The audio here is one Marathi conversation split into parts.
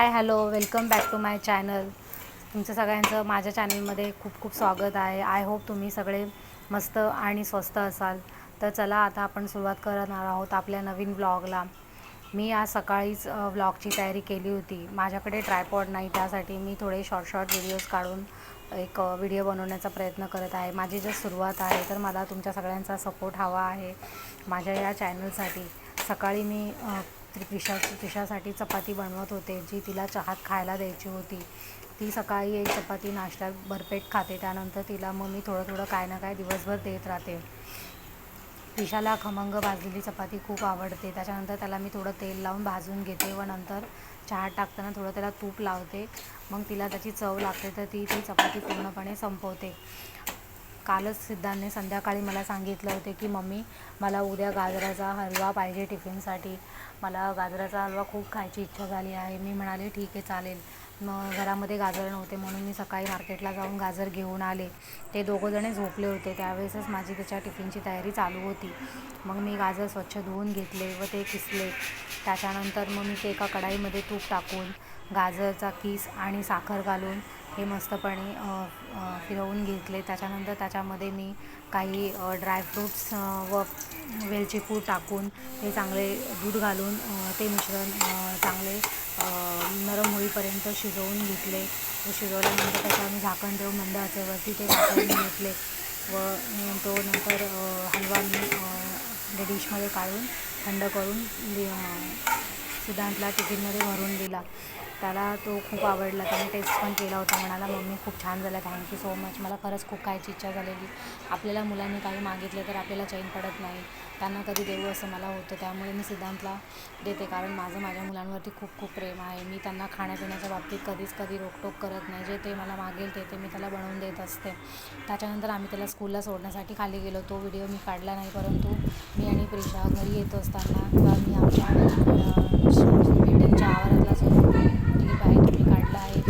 High hello welcome back to my channel. तुमचं सगळ्यांचं माझ्या चॅनलमध्ये खूप खूप स्वागत आहे. आय होप तुम्ही सगळे मस्त आणि स्वस्त असाल. तर चला आता आपण सुरुवात करणार आहोत आपल्या नवीन व्लॉगला. मी आज सकाळीच व्लॉगची तयारी केली होती. माझ्याकडे ट्रायपॉड नाही, त्यासाठी मी थोडे शॉर्ट व्हिडिओज काढून एक व्हिडिओ बनवण्याचा प्रयत्न करत आहे. माझी जस्ट सुरुवात आहे, तर मला तुमच्या सगळ्यांचा सपोर्ट हवा आहे माझ्या या चॅनलसाठी. सकाळी मी त्रिशासाठी चपाती बनवत होते, जी तिला चहात खायला द्यायची होती. ती सकाळी एक चपाती नाश्त्यात भरपेट खाते, त्यानंतर तिला मग मी थोडं काय ना काय दिवसभर देत राहते. त्रिशाला खमंग भाजलेली चपाती खूप आवडते. त्याच्यानंतर त्याला मी थोडं तेल लावून भाजून घेते व नंतर चहात टाकताना थोडं त्याला तूप लावते. मग तिला त्याची चव लागते तर ती चपाती पूर्णपणे संपवते. कालच सिद्धांतने संध्याकाळी मला सांगितलं होते की मम्मी, मला उद्या गाजराचा हलवा पाहिजे टिफिनसाठी. मला गाजराचा हलवा खूप खायची इच्छा झाली आहे. मी म्हणाले ठीक आहे चालेल. मग घरामध्ये गाजर नव्हते म्हणून मी सकाळी मार्केटला जाऊन गाजर घेऊन आले. ते दोघंजणे झोपले होते, त्यावेळेसच माझी त्याच्या टिफिनची तयारी चालू होती. मग मी गाजर स्वच्छ धुवून घेतले व ते किसले. त्याच्यानंतर मग मी ते एका कढाईमध्ये तूप टाकून गाजरचा किस आणि साखर घालून हे मस्तपणे फिरवून घेतले. त्याच्यानंतर त्याच्यामध्ये मी काही ड्रायफ्रूट्स व वेलची पूड टाकून ते चांगले दूध घालून ते मिश्रण चांगले नरम होईपर्यंत शिजवून घेतले व शिजवल्यानंतर त्याच्यावर मी झाकण देऊन मंद आचेवरती ते वाफवून घेतले व तो नंतर हलवा मी डिशमध्ये काढून थंड करून सिद्धांतला टिफिनमध्ये भरून दिला. त्याला तो खूप आवडला. त्याने टेस्ट पण केला होता. म्हणाला मम्मी खूप छान झाला, थँक्यू सो मच. मला खरंच खूप खायची इच्छा झालेली. आपल्याला मुलांनी काही मागितले तर आपल्याला चैन पडत नाही, त्यांना कधी देऊ असं मला होतं. त्यामुळे मी सिद्धांतला देते, कारण माझ्या मुलांवरती खूप खूप प्रेम आहे. मी त्यांना खाण्यापिण्याच्या बाबतीत कधी रोकटोक करत नाही. जे ते मला मागेल ते मी त्याला बनवून देत असते. त्याच्यानंतर आम्ही त्याला स्कूलला सोडण्यासाठी खाली गेलो. तो व्हिडिओ मी काढला नाही, परंतु मी आणि प्रिशा घरी येत असताना मी आमच्या बिल्डिंगच्या आवारातला जो क्लिप आहे तो मी काढला आहे.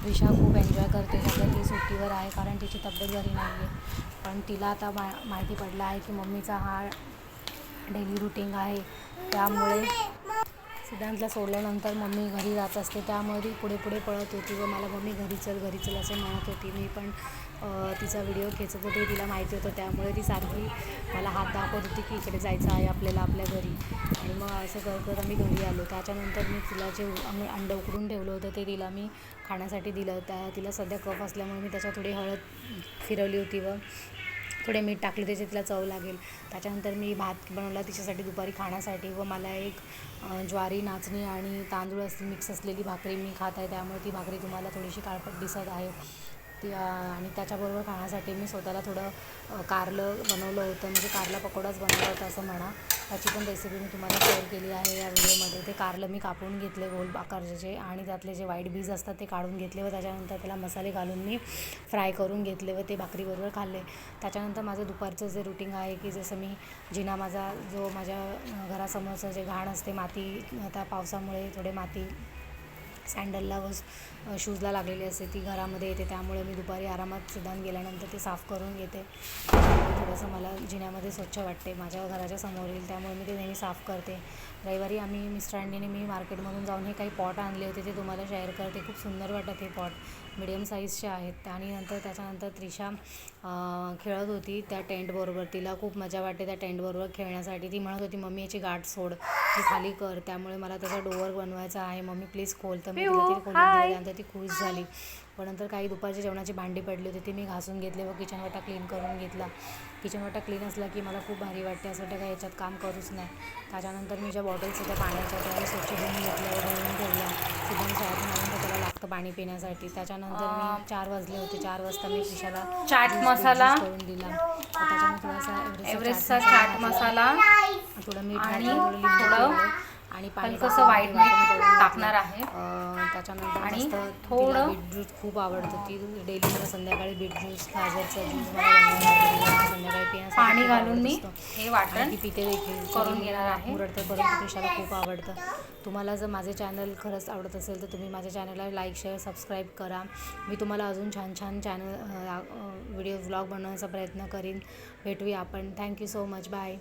प्रिशा खूप एन्जॉय करते. सध्या ती सुट्टीवर आहे कारण तिची तब्येत बरी नाही आहे. पण तिला आता माहिती पडलं आहे की मम्मीचा हा डेली रुटीन आहे. त्यामुळे सिद्धांतला सोडल्यानंतर मम्मी घरी जात असते, त्यामुळे ती पुढे पळत होती व मला मम्मी घरी चल असे म्हणत होती. मी पण तिचा व्हिडिओ खेचत होते, तिला माहिती होतं. त्यामुळे ती सारखी मला हात दाखवत होती की इकडे जायचं आहे आपल्याला आपल्या घरी. आणि मग असं करत आम्ही घरी आलो. त्याच्यानंतर मी तिला जे अंडं उकडून ठेवलं होतं ते तिला मी खाण्यासाठी दिलं. तिला सध्या कफ असल्यामुळे मी त्याच्यात थोडी हळद फिरवली होती व थोडे मीठ टाकले, त्याची तिला चव लागेल. त्याच्यानंतर मी भात बनवला तिच्यासाठी दुपारी खाण्यासाठी व मला एक ज्वारी, नाचणी आणि तांदूळ मिक्स असलेली भाकरी मी खात आहे, त्यामुळे ती भाकरी तुम्हाला थोडीशी काळपट दिसत आहे ती. आणि त्याच्याबरोबर खाण्यासाठी मी स्वतःला थोडं कारलं बनवलं होतं, म्हणजे कारला पकोडाच बनवला होता असं म्हणा. त्याची पण रेसिपी मी तुम्हाला शेअर केली आहे या व्हिडिओमध्ये. ते कारलं मी कापून घेतले गोल आकाराचे आणि त्यातले जे व्हाईट बीज असतात ते काढून घेतले व त्याच्यानंतर त्याला मसाले घालून मी फ्राय करून घेतले व ते भाकरीबरोबर खाल्ले. त्याच्यानंतर माझं दुपारचं जे रुटीन आहे की जसं मी जिना माझ्या घरासमोरचं जे घाण असते माती, आता पावसामुळे थोडे माती सँडलला व शूजला लागलेली असते ती घरामध्ये येते, त्यामुळे मी दुपारी आरामात सिद्धांत गेल्यानंतर ते साफ करून घेते. त्यामुळे थोडंसं मला जिन्यामध्ये स्वच्छ वाटते माझ्या घराच्या समोर येईल, त्यामुळे मी ते नेहमी साफ करते. रविवारी मी मार्केटमधून जाऊन हे काही पॉट आणले होते, ते तुम्हाला शेअर करते. खूप सुंदर वाटत हे पॉट, मिडियम साईजचे आहेत. आणि त्याच्यानंतर त्रिशा खेळत होती त्या टेंटबरोबर. तिला खूप मजा वाटते त्या टेंटबरोबर खेळण्यासाठी. ती म्हणत होती मम्मी याची गाठ सोड, ती खाली कर, त्यामुळे मला त्याचा डोअर बनवायचा आहे, मम्मी प्लीज खोल. तर मी तिला खोलून दिलं, त्यानंतर ती खुश झाली. पण नंतर काही दुपारच्या जेवणाची भांडी पडली होती ती मी घासून घेतले व किचनवाटा क्लीन करून घेतला. किचनवाटा क्लीन असला की मला खूप भारी वाटते, असं वाटतं काय याच्यात काम करूच नाही. त्याच्यानंतर मी ज्या बॉटल्स होत्या पाण्याच्या त्या स्वच्छ धुवून घेतल्या व भरून ठेवल्या. सिद्धांत शाळेतून आल्यानंतर त्याला लागतं पाणी पिण्यासाठी. त्याच्यानंतर मी 4 वाजले होते, 4 वाजता मी त्रिशाला चाट मसाला करून दिला. त्याच्यामध्ये थोडासा एव्हरेस्टचा चाट मसाला थोडं मीठ आणि घातलं, थोडं आणि पाणी हलकंसं व्हाईट मीठ टाकणार आहे. त्याच्यानंतर आणि मस्त थोडं तिला बीट ज्यूस खूप आवडतं. ती डेली मला संध्याकाळी बीट ज्यूस, गाजरचा ज्यूस मला संध्याकाळी पिण्यासाठी पाणी घालून मी हे वाटण ती पिते देखील. करून घेणार आहे. मुरडतं परंतु त्रिशाला खूप आवडतं. तुम्हाला जर माझे चॅनल खरंच आवडत असेल तर तुम्ही माझ्या चॅनलला लाईक, शेअर, सबस्क्राईब करा. मी तुम्हाला अजून छान व्हिडिओ व्लॉग बनवण्याचा प्रयत्न करीन. भेटूया आपण. Thank you so much. बाय.